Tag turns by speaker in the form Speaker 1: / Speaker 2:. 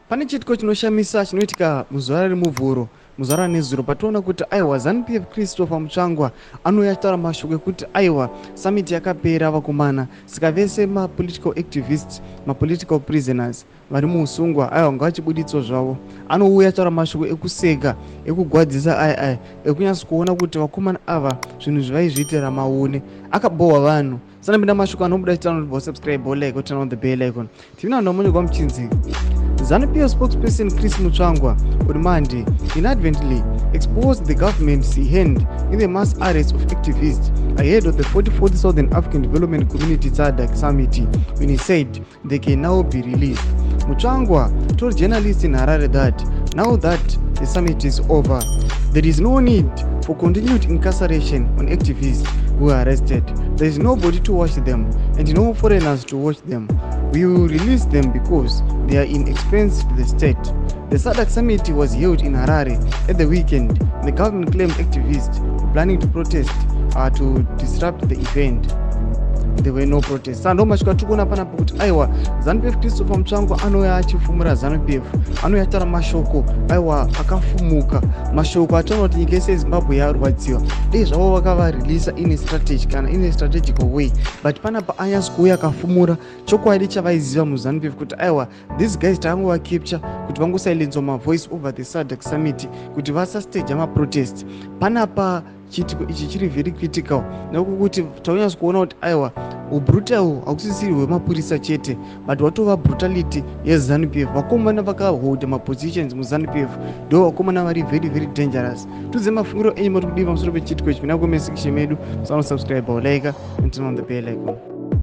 Speaker 1: Pane chitiko chinoshamisa chinoitika muzuva remuvhuro, muzuva nezuro pationa kuti aiwa ZANU-PF Christopher Mutsvangwa anouya achitaura mashoko ekuti aiwa summit yakapera vakomana, saka vese mapolitical activists, mapolitical prisoners vari muusungwa aiwa ngavachibuditso zvavo. Anouya achitaura mashoko ekuseka, ekugwadzisa ekunyatsa kuona kuti vakomana ava zvinhu zvivaizviitira maone. Akabohwa vanhu. Sana mina mashoko anobuda achitaura subscribe like turn on the bell icon. Tivina ndomonyekwa muchinzi. ZANU-PF spokesperson Chris Mutsvangwa on Monday inadvertently exposed the government's hand in the mass arrest of activists ahead of the 44th Southern African Development Community Sadc Summit when he said they can now be released. Mutsvangwa told journalists in Harare that now that the summit is over, there is no need for continued incarceration on activists who are arrested. There is nobody to watch them and no foreigners to watch them. We will release them because they are in expense to the state. The Sadc Summit was held in Harare at the weekend. The government claimed activists were planning to protest to disrupt the event. There were no protests. Ndo mashoko atikona panapo kuti aiwa ZANU-PF Christopher Mutsvangwa anouya achifumura ZANU-PF, anouya achitaura mashoko aiwa akafumuka, mashoko ataona kuti nyika yese yeZimbabwe yarwadziwa. Dei zvavo vakavareleasa in a strategy kana in a strategical way, but panapa anyatsa kuuya akafumura chokwadi chavaiziva muZANU-PF kuti aiwa these guys takangova-capture kuti vangosilence mavoice over the Sadc Summit kuti vasastage amaprotest. Panapa chitiko ichi chiri very critical nekuti taunyatsa kuona kuti aiwa ubrutal hakusisiri hwemapurisa chete but watova brutality yeZANU-PF. Vakomana vakaholda mapositions muZANU-PF ndo vakomana vari very very dangerous. Tudze mafungiro enyu mari kudiva musoro pechitiko ichi mina kumesekishe medu. Subscribe or like and turn on the bell icon.